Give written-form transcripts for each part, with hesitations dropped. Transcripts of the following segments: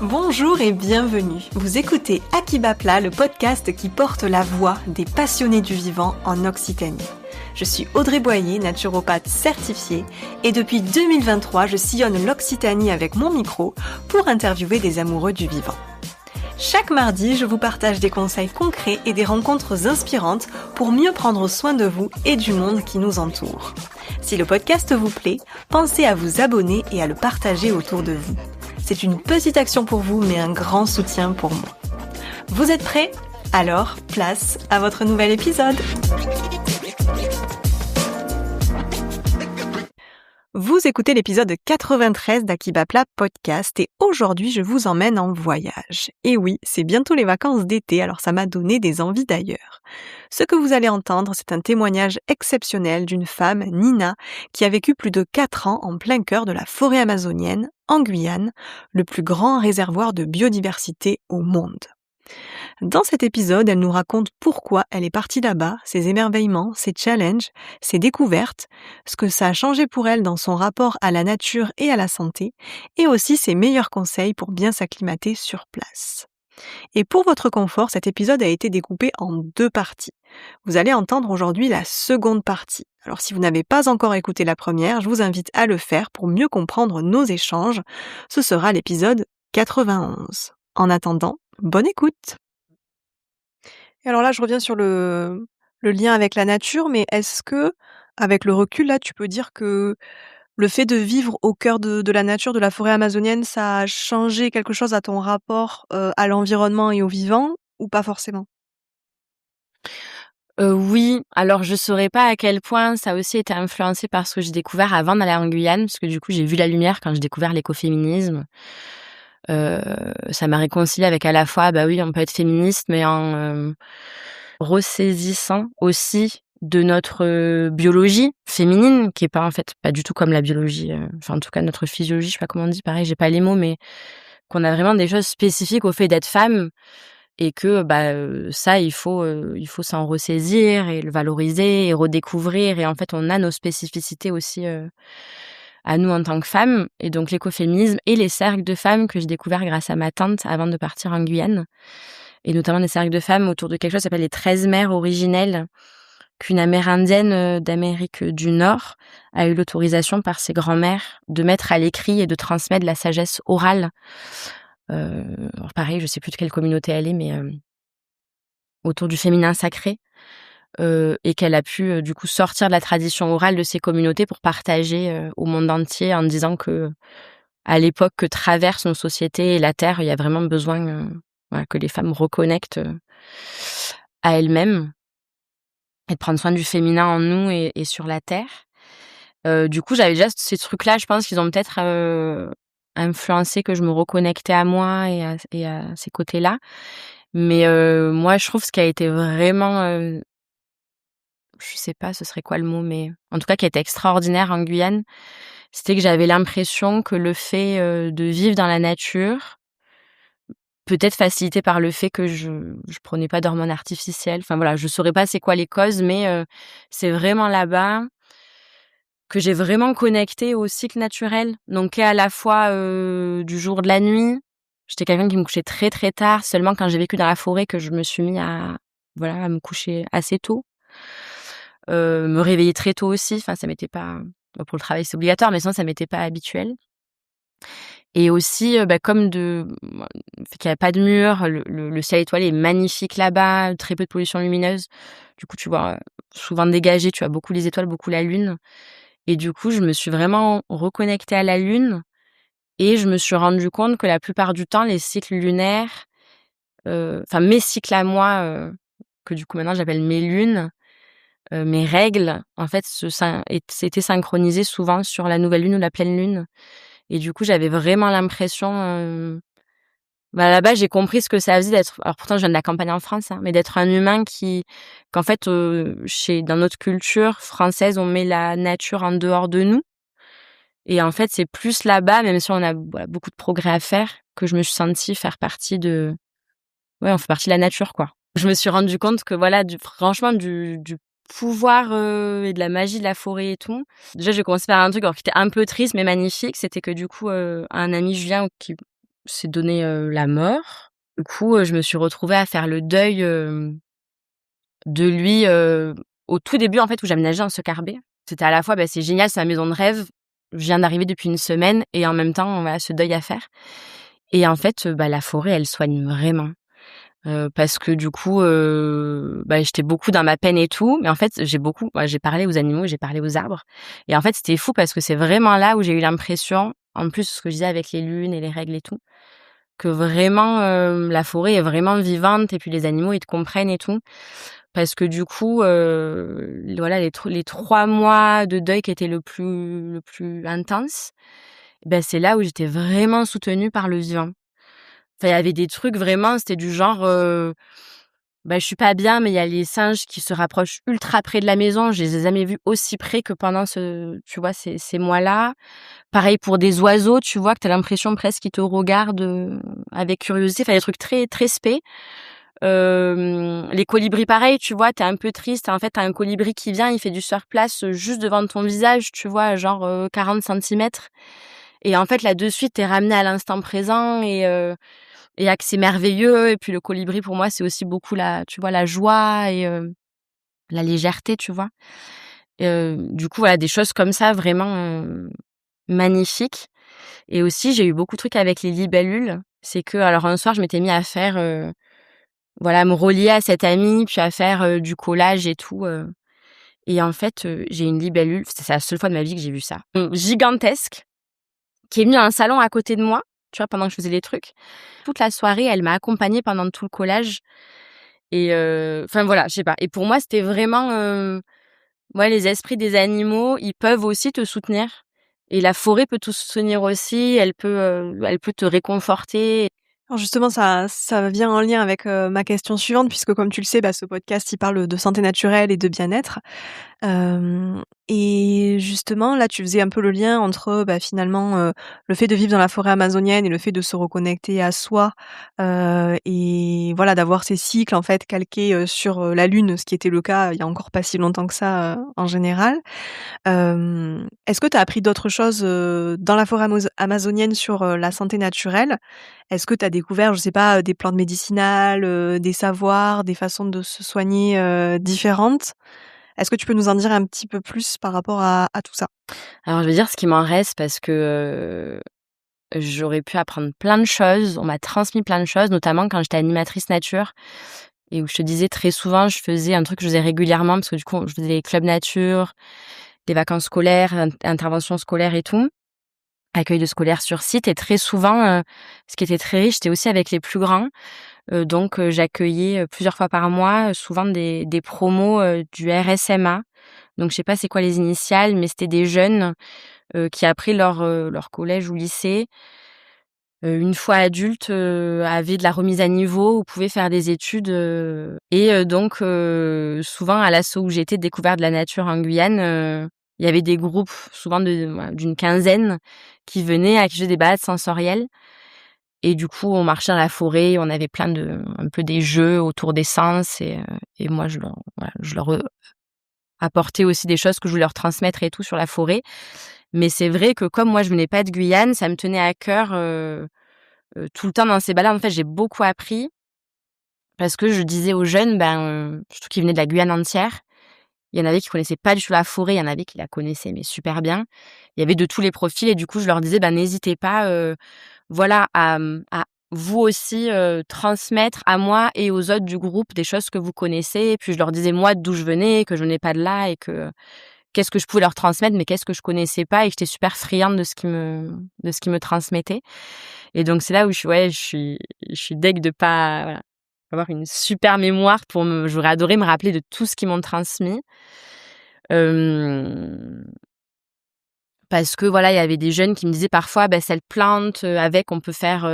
Bonjour et bienvenue. Vous écoutez Akibapla, le podcast qui porte la voix des passionnés du vivant en Occitanie. Je suis Audrey Boyer, naturopathe certifiée, et depuis 2023, je sillonne l'Occitanie avec mon micro pour interviewer des amoureux du vivant. Chaque mardi, je vous partage des conseils concrets et des rencontres inspirantes pour mieux prendre soin de vous et du monde qui nous entoure. Si le podcast vous plaît, pensez à vous abonner et à le partager autour de vous. C'est une petite action pour vous, mais un grand soutien pour moi. Vous êtes prêts ? Alors, place à votre nouvel épisode. Vous écoutez l'épisode 93 d'Akibapla Podcast et aujourd'hui je vous emmène en voyage. Et oui, c'est bientôt les vacances d'été, alors ça m'a donné des envies d'ailleurs. Ce que vous allez entendre, c'est un témoignage exceptionnel d'une femme, Nina, qui a vécu plus de 4 ans en plein cœur de la forêt amazonienne, en Guyane, le plus grand réservoir de biodiversité au monde. Dans cet épisode, elle nous raconte pourquoi elle est partie là-bas, ses émerveillements, ses challenges, ses découvertes, ce que ça a changé pour elle dans son rapport à la nature et à la santé, et aussi ses meilleurs conseils pour bien s'acclimater sur place. Et pour votre confort, cet épisode a été découpé en 2 parties. Vous allez entendre aujourd'hui la seconde partie. Alors si vous n'avez pas encore écouté la première, je vous invite à le faire pour mieux comprendre nos échanges. Ce sera l'épisode 91. En attendant, bonne écoute! Et alors là, je reviens sur le lien avec la nature, mais est-ce que, avec le recul, là, tu peux dire que le fait de vivre au cœur de la nature, de la forêt amazonienne, ça a changé quelque chose à ton rapport, à l'environnement et au vivant ou pas forcément? Oui, alors je saurais pas à quel point ça a aussi été influencé par ce que j'ai découvert avant d'aller en Guyane, parce que du coup j'ai vu la lumière quand j'ai découvert l'écoféminisme. Ça m'a réconciliée avec à la fois, bah oui, on peut être féministe, mais en ressaisissant aussi de notre biologie féminine, qui est pas en fait pas du tout comme la biologie, enfin en tout cas notre physiologie, je sais pas comment on dit, pareil, j'ai pas les mots, mais qu'on a vraiment des choses spécifiques au fait d'être femme et que ça il faut s'en ressaisir et le valoriser et redécouvrir et en fait on a nos spécificités aussi à nous en tant que femmes et donc l'écoféminisme et les cercles de femmes que j'ai découvert grâce à ma tante avant de partir en Guyane et notamment des cercles de femmes autour de quelque chose qui s'appelle les 13 mères originelles qu'une amérindienne d'Amérique du Nord a eu l'autorisation par ses grands-mères de mettre à l'écrit et de transmettre la sagesse orale. Alors pareil, je sais plus de quelle communauté elle est, mais autour du féminin sacré, et qu'elle a pu du coup sortir de la tradition orale de ces communautés pour partager au monde entier en disant que à l'époque que traversent nos sociétés et la Terre, il y a vraiment besoin voilà, que les femmes reconnectent à elles-mêmes et de prendre soin du féminin en nous et sur la Terre. Du coup, j'avais déjà ces trucs-là, je pense qu'ils ont peut-être influencé que je me reconnectais à moi et à ces côtés-là. Mais moi, je trouve ce qui a été vraiment, je sais pas ce serait quoi le mot, mais en tout cas qui a été extraordinaire en Guyane, c'était que j'avais l'impression que le fait, de vivre dans la nature, peut-être facilité par le fait que je prenais pas d'hormones artificielles, enfin voilà, je saurais pas c'est quoi les causes, mais c'est vraiment là-bas que j'ai vraiment connecté au cycle naturel, donc qui est à la fois du jour, de la nuit. J'étais quelqu'un qui me couchait très très tard, seulement quand j'ai vécu dans la forêt que je me suis mis à me coucher assez tôt, me réveiller très tôt aussi. Enfin, ça m'était pas pour le travail c'est obligatoire, mais sinon ça m'était pas habituel. Et aussi, comme fait qu'il y a pas de mur, le ciel étoilé est magnifique là-bas, très peu de pollution lumineuse. Du coup, tu vois souvent dégagé, tu vois beaucoup les étoiles, beaucoup la lune. Et du coup, je me suis vraiment reconnectée à la lune et je me suis rendu compte que la plupart du temps, les cycles lunaires, mes cycles à moi, que du coup maintenant j'appelle mes lunes, mes règles, en fait, s'étaient synchronisées souvent sur la nouvelle lune ou la pleine lune. Et du coup, j'avais vraiment l'impression, là-bas, j'ai compris ce que ça faisait d'être, alors pourtant je viens de la campagne en France, hein, mais d'être un humain qu'en fait, dans notre culture française, on met la nature en dehors de nous. Et en fait, c'est plus là-bas, même si on a beaucoup de progrès à faire, que je me suis sentie faire partie on fait partie de la nature, quoi. Je me suis rendu compte que voilà, franchement, du pouvoir et de la magie de la forêt et tout. Déjà, j'ai commencé par un truc alors qui était un peu triste mais magnifique, c'était que du coup, un ami Julien s'est donné, la mort. Du coup, je me suis retrouvée à faire le deuil, de lui, au tout début, en fait, où j'aménageais dans ce Carbet. C'était à la fois, c'est génial, c'est ma maison de rêve. Je viens d'arriver depuis une semaine et en même temps, voilà, ce deuil à faire. Et en fait, la forêt, elle soigne vraiment. Parce que du coup, j'étais beaucoup dans ma peine et tout, mais en fait, j'ai parlé aux animaux, j'ai parlé aux arbres et en fait, c'était fou parce que c'est vraiment là où j'ai eu l'impression, en plus, ce que je disais avec les lunes et les règles et tout, que vraiment, la forêt est vraiment vivante et puis les animaux, ils te comprennent et tout. Parce que du coup, voilà, les 3 mois de deuil qui étaient le plus intense, c'est là où j'étais vraiment soutenue par le vivant. Enfin, il y avait des trucs vraiment, c'était du genre, je suis pas bien, mais il y a les singes qui se rapprochent ultra près de la maison. Je les ai jamais vus aussi près que pendant tu vois, ces mois-là. Pareil pour des oiseaux, tu vois, que tu as l'impression presque qu'ils te regardent, avec curiosité. Enfin, des trucs très, très spé. Les colibris, pareil, tu vois, tu es un peu triste. En fait, tu as un colibri qui vient, il fait du surplace, juste devant ton visage, tu vois, genre, 40 centimètres. Et en fait, là, de suite, tu es ramené à l'instant présent et que c'est merveilleux. Et puis le colibri, pour moi, c'est aussi beaucoup tu vois, la joie et la légèreté, tu vois. Du coup, voilà, des choses comme ça vraiment magnifiques. Et aussi, j'ai eu beaucoup de trucs avec les libellules. C'est que, alors un soir, je m'étais mis à faire, voilà, à me relier à cette amie, puis à faire du collage et tout. Et en fait, j'ai une libellule, c'est la seule fois de ma vie que j'ai vu ça, gigantesque, qui est venue dans un salon à côté de moi, tu vois, pendant que je faisais les trucs. Toute la soirée, elle m'a accompagnée pendant tout le collage. Et enfin voilà, je sais pas. Et pour moi, c'était vraiment, ouais, les esprits des animaux, ils peuvent aussi te soutenir. Et la forêt peut te soutenir aussi. Elle peut te réconforter. Alors justement, ça vient en lien avec, ma question suivante puisque comme tu le sais, ce podcast, il parle de santé naturelle et de bien-être. Hem et justement, là, tu faisais un peu le lien entre, finalement, le fait de vivre dans la forêt amazonienne et le fait de se reconnecter à soi, et voilà, d'avoir ces cycles, en fait, calqués, sur, la lune, ce qui était le cas il y a encore pas si longtemps que ça, en général. Est-ce que tu as appris d'autres choses, dans la forêt amazonienne sur, la santé naturelle? Est-ce que tu as découvert, je sais pas, des plantes médicinales, des savoirs, des façons de se soigner, différentes? Est-ce que tu peux nous en dire un petit peu plus par rapport à tout ça? Alors je veux dire ce qui m'en reste parce que, j'aurais pu apprendre plein de choses. On m'a transmis plein de choses, notamment quand j'étais animatrice nature et où je te disais très souvent, je faisais un truc que je faisais régulièrement parce que du coup, je faisais des clubs nature, des vacances scolaires, interventions scolaires et tout, accueil de scolaires sur site et très souvent, ce qui était très riche, c'était aussi avec les plus grands. Donc j'accueillais, plusieurs fois par mois, souvent des promos, du RSMA. Donc je sais pas c'est quoi les initiales, mais c'était des jeunes, qui après leur collège ou lycée, une fois adultes, avaient de la remise à niveau ou pouvaient faire des études, donc souvent à l'asso où j'étais, Découverte de la nature en Guyane, il y avait des groupes souvent voilà, d'une quinzaine qui venaient à qui je faisais des balades sensorielles et du coup on marchait dans la forêt, on avait un peu des jeux autour des sens et moi je leur apportais aussi des choses que je voulais leur transmettre et tout sur la forêt. Mais c'est vrai que comme moi je venais pas de Guyane, ça me tenait à cœur, tout le temps dans ces balades. En fait, j'ai beaucoup appris parce que je disais aux jeunes, surtout qui venaient de la Guyane entière, il y en avait qui connaissaient pas du tout la forêt, il y en avait qui la connaissaient mais super bien. Il y avait de tous les profils et du coup je leur disais: «N'hésitez pas, voilà à vous aussi, transmettre à moi et aux autres du groupe des choses que vous connaissez». Et puis je leur disais moi d'où je venais, que je venais pas de là et que qu'est-ce que je pouvais leur transmettre, mais qu'est-ce que je connaissais pas et que j'étais super friande de ce qu'ils me transmettaient. Et donc c'est là où je suis deg de pas, voilà, avoir une super mémoire j'aurais adoré me rappeler de tout ce qu'ils m'ont transmis. Hem, Parce que voilà, il y avait des jeunes qui me disaient parfois: «Cette plante, avec on peut faire,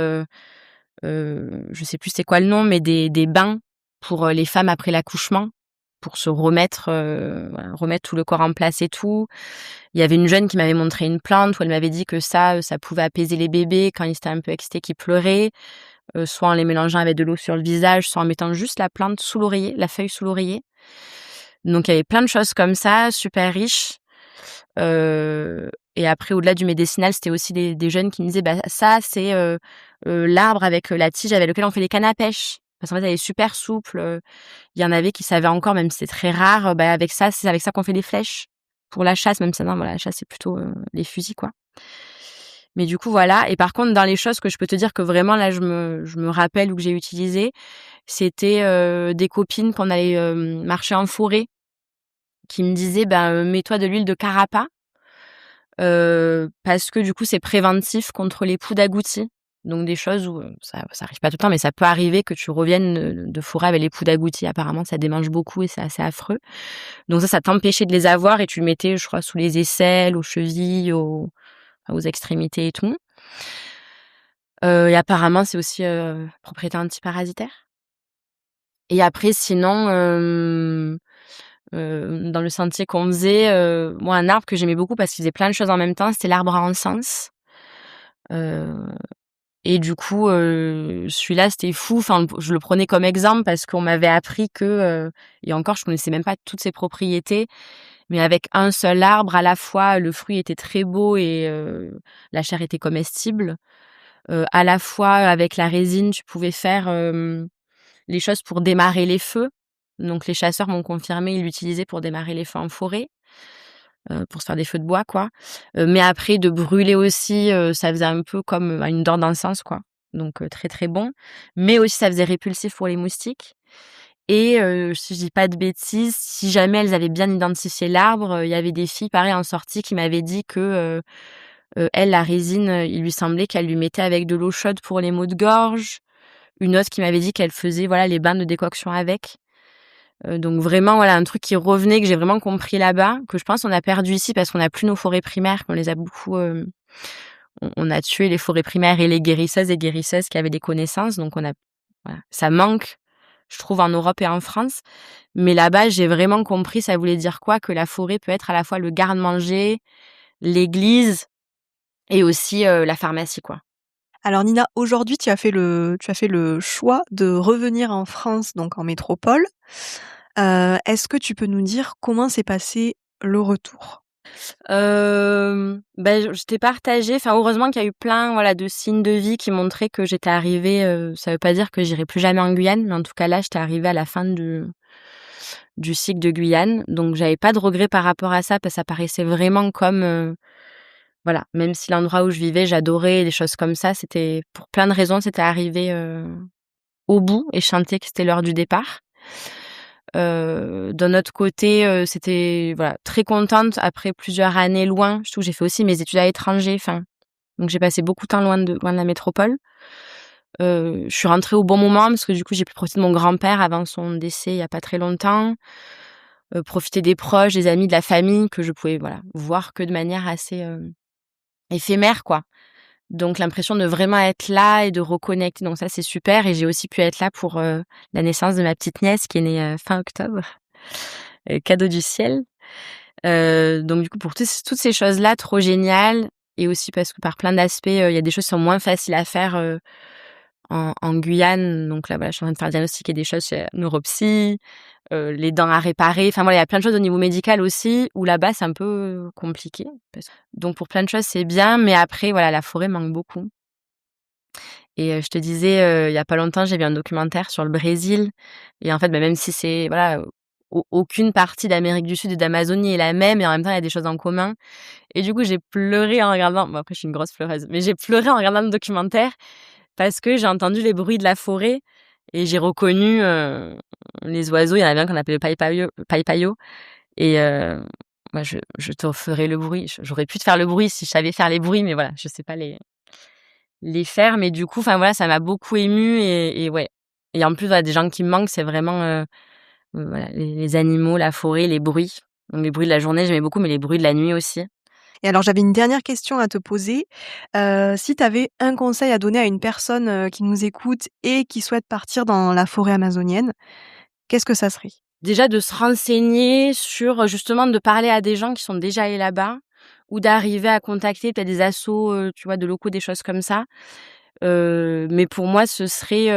je sais plus c'est quoi le nom, mais des bains pour, les femmes après l'accouchement, pour se remettre, voilà, remettre tout le corps en place et tout». Il y avait une jeune qui m'avait montré une plante où elle m'avait dit que ça pouvait apaiser les bébés quand ils étaient un peu excités, qu'ils pleuraient, soit en les mélangeant avec de l'eau sur le visage, soit en mettant juste la plante sous l'oreiller, la feuille sous l'oreiller. Donc il y avait plein de choses comme ça, super riches. Et après au-delà du médicinal, c'était aussi des jeunes qui me disaient: «Ça c'est, l'arbre avec la tige avec lequel on fait les cannes à pêche. Parce qu'en fait, elle est super souple. Il y en avait qui savaient encore, même si c'est très rare, avec ça, c'est avec ça qu'on fait des flèches pour la chasse, même si non, voilà, la chasse, c'est plutôt les fusils, quoi. Mais du coup, voilà. Et par contre, dans les choses que je peux te dire que vraiment, là, je me rappelle ou que j'ai utilisé, c'était des copines qu'on allait marcher en forêt qui me disaient, mets-toi de l'huile de carapa parce que du coup, c'est préventif contre les poux d'agouti. Donc des choses où ça arrive pas tout le temps, mais ça peut arriver que tu reviennes de forêt avec les poux d'agouti. Apparemment, ça démange beaucoup et c'est assez affreux. Donc ça t'empêchait de les avoir et tu le mettais, je crois, sous les aisselles, aux chevilles, aux extrémités et tout. Et apparemment, c'est aussi propriété antiparasitaire. Et après, sinon, dans le sentier qu'on faisait, moi, un arbre que j'aimais beaucoup parce qu'il faisait plein de choses en même temps, c'était l'arbre à encens. Heu et du coup, celui-là, c'était fou. Enfin, je le prenais comme exemple parce qu'on m'avait appris que, et encore, je connaissais même pas toutes ses propriétés, mais avec un seul arbre, à la fois, le fruit était très beau et la chair était comestible. À la fois, avec la résine, tu pouvais faire, les choses pour démarrer les feux. Donc les chasseurs m'ont confirmé, ils l'utilisaient pour démarrer les feux en forêt, pour se faire des feux de bois, quoi. Mais après de brûler aussi, ça faisait un peu comme, une dent d'encens, quoi. Donc très, très bon. Mais aussi ça faisait répulsif pour les moustiques et si je dis pas de bêtises, si jamais elles avaient bien identifié l'arbre, il y avait des filles pareil en sortie qui m'avaient dit que, elle, la résine, il lui semblait qu'elle lui mettait avec de l'eau chaude pour les maux de gorge. Une autre qui m'avait dit qu'elle faisait, voilà, les bains de décoction avec. Donc vraiment, voilà, un truc qui revenait, que j'ai vraiment compris là-bas, que je pense on a perdu ici parce qu'on n'a plus nos forêts primaires, qu'on les a beaucoup, on a tué les forêts primaires et les guérisseuses et guérisseuses qui avaient des connaissances, donc on a voilà, ça manque, je trouve, en Europe et en France. Mais là-bas, j'ai vraiment compris ça voulait dire quoi, que la forêt peut être à la fois le garde-manger, l'église et aussi, la pharmacie, quoi. Alors Nina, aujourd'hui, tu as fait le choix de revenir en France, donc en métropole. Est-ce que tu peux nous dire comment s'est passé le retour? J'étais partagée. Enfin, heureusement qu'il y a eu plein, voilà, de signes de vie qui montraient que j'étais arrivée, ça veut pas dire que j'irai plus jamais en Guyane, mais en tout cas là, j'étais arrivée à la fin du cycle de Guyane. Donc j'avais pas de regrets par rapport à ça, parce que ça paraissait vraiment comme, voilà, même si l'endroit où je vivais, j'adorais, des choses comme ça, c'était pour plein de raisons, c'était arrivé, au bout et je sentais que c'était l'heure du départ. D'un autre côté, c'était voilà, très contente après plusieurs années loin. Je trouve que j'ai fait aussi mes études à l'étranger, enfin, donc j'ai passé beaucoup de temps loin de la métropole. Je suis rentrée au bon moment parce que du coup, j'ai pu profiter de mon grand-père avant son décès il y a pas très longtemps, profiter des proches, des amis, de la famille que je pouvais, voilà, voir que de manière assez, éphémère, quoi. Donc l'impression de vraiment être là et de reconnecter, donc ça, c'est super et j'ai aussi pu être là pour, la naissance de ma petite nièce qui est née, fin octobre, cadeau du ciel. Donc du coup, pour toutes ces choses-là, trop géniales et aussi parce que par plein d'aspects, il y a des choses qui sont moins faciles à faire, en Guyane. Donc là, voilà, je suis en train de faire diagnostiquer des choses chez neuropsy, les dents à réparer. Enfin voilà, il y a plein de choses au niveau médical aussi où là-bas, c'est un peu compliqué. Donc pour plein de choses, c'est bien, mais après voilà, la forêt manque beaucoup. Et je te disais, il y a pas longtemps, j'ai vu un documentaire sur le Brésil et en fait, même si c'est voilà, aucune partie d'Amérique du Sud et d'Amazonie est la même et en même temps, il y a des choses en commun et du coup, j'ai pleuré en regardant bon après je suis une grosse pleureuse, mais j'ai pleuré en regardant le documentaire parce que j'ai entendu les bruits de la forêt et j'ai reconnu, les oiseaux. Il y en avait un qu'on appelait le païpayo et moi je te ferai le bruit. J'aurais pu te faire le bruit si je savais faire les bruits, mais voilà, je sais pas les faire, mais du coup, enfin voilà, ça m'a beaucoup émue et ouais. Et en plus, voilà, des gens qui me manquent, c'est vraiment, voilà, les animaux, la forêt, les bruits. Donc les bruits de la journée, j'aimais beaucoup, mais les bruits de la nuit aussi. Et alors j'avais une dernière question à te poser. Si tu avais un conseil à donner à une personne, qui nous écoute et qui souhaite partir dans la forêt amazonienne, qu'est-ce que ça serait? Déjà de se renseigner sur, justement de parler à des gens qui sont déjà allés là-bas ou d'arriver à contacter peut-être des assos, tu vois, de locaux, des choses comme ça. Mais pour moi, ce serait,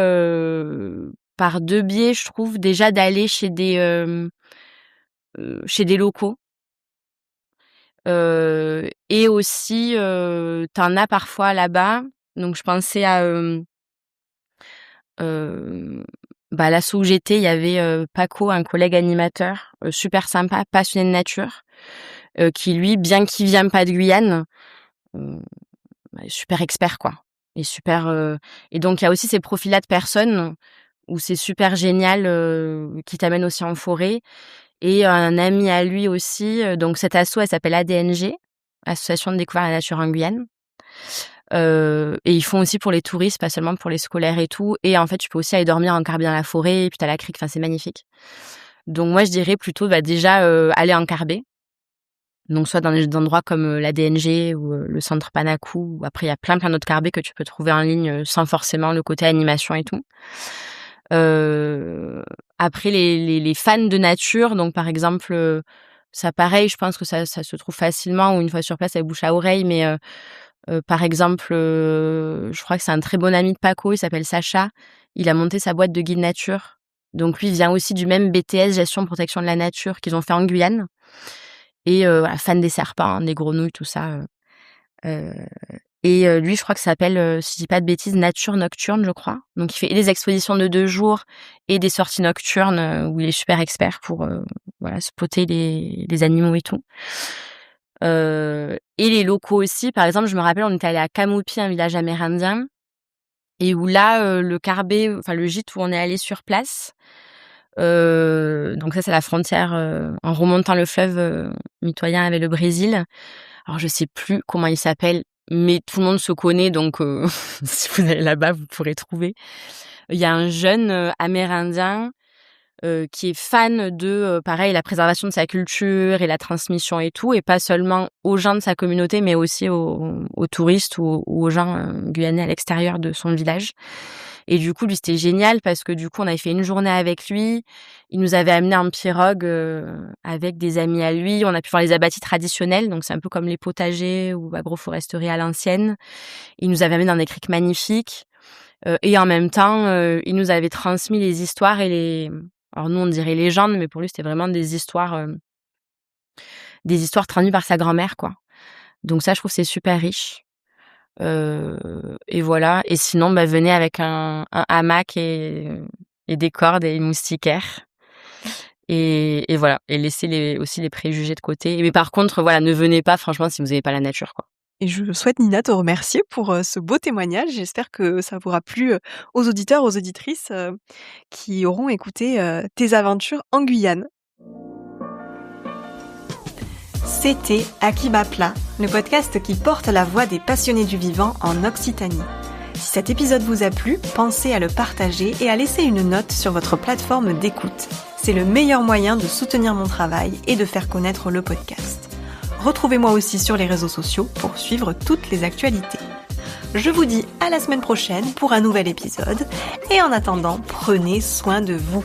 par 2 biais, je trouve. Déjà d'aller chez des locaux. Et aussi, tu as parfois là-bas, Donc je pensais à l'asso où j'étais, il y avait Paco, un collègue animateur super sympa, passionné de nature, qui lui, bien qu'il vienne pas de Guyane, est super expert quoi. Et super et donc il y a aussi ces profils-là de personnes où c'est super génial, qui t'amènent aussi en forêt. Et un ami à lui aussi, donc cette asso, elle s'appelle ADNG, Association de découverte de la nature en Guyane. Et ils font aussi pour les touristes, pas seulement pour les scolaires et tout. Et en fait, tu peux aussi aller dormir en carbet dans la forêt, et puis t'as la crique, enfin c'est magnifique. Donc moi, je dirais plutôt déjà aller en carbet. Donc soit dans des endroits comme la DNG ou le centre Panakou. Après, il y a plein d'autres carbets que tu peux trouver en ligne sans forcément le côté animation et tout. Après, les fans de nature, donc par exemple, ça pareil, je pense que ça se trouve facilement ou une fois sur place avec bouche à oreille, mais par exemple, je crois que c'est un très bon ami de Paco, il s'appelle Sacha. Il a monté sa boîte de guide nature. Donc lui, il vient aussi du même BTS gestion protection de la nature qu'ils ont fait en Guyane. Et fan des serpents, des grenouilles, tout ça. Et lui, je crois que ça s'appelle, si je dis pas de bêtises, Nature Nocturne, je crois. Donc il fait des expositions de 2 jours et des sorties nocturnes où il est super expert pour spotter les animaux et tout. Et les locaux aussi, par exemple, je me rappelle, on était allé à Kamoupi, un village amérindien, et où là, le carbet, enfin le gîte où on est allé sur place, donc ça c'est la frontière en remontant le fleuve mitoyen avec le Brésil. Alors je sais plus comment il s'appelle, mais tout le monde se connaît, donc si vous allez là-bas, vous pourrez trouver. Il y a un jeune amérindien qui est fan de, pareil, la préservation de sa culture et la transmission et tout, et pas seulement aux gens de sa communauté, mais aussi aux touristes ou aux gens guyanais à l'extérieur de son village. Et du coup, lui, c'était génial parce que du coup, on avait fait une journée avec lui. Il nous avait amené en pirogue avec des amis à lui. On a pu voir les abattis traditionnels, donc c'est un peu comme les potagers ou agroforesterie à l'ancienne. Il nous avait amené dans des criques magnifiques. Et en même temps, il nous avait transmis les histoires et alors nous, on dirait légendes, mais pour lui, c'était vraiment des histoires traduites par sa grand-mère, quoi. Donc ça, je trouve que c'est super riche. Et voilà. Et sinon, venez avec un hamac et des cordes et une moustiquaire. Et voilà. Et laissez aussi les préjugés de côté. Mais par contre, voilà, ne venez pas, franchement, si vous n'avez pas la nature, quoi. Et je souhaite, Nina, te remercier pour ce beau témoignage. J'espère que ça aura plu aux auditeurs, aux auditrices qui auront écouté tes aventures en Guyane. C'était À qui bat plat, le podcast qui porte la voix des passionnés du vivant en Occitanie. Si cet épisode vous a plu, pensez à le partager et à laisser une note sur votre plateforme d'écoute. C'est le meilleur moyen de soutenir mon travail et de faire connaître le podcast. Retrouvez-moi aussi sur les réseaux sociaux pour suivre toutes les actualités. Je vous dis à la semaine prochaine pour un nouvel épisode et en attendant, prenez soin de vous.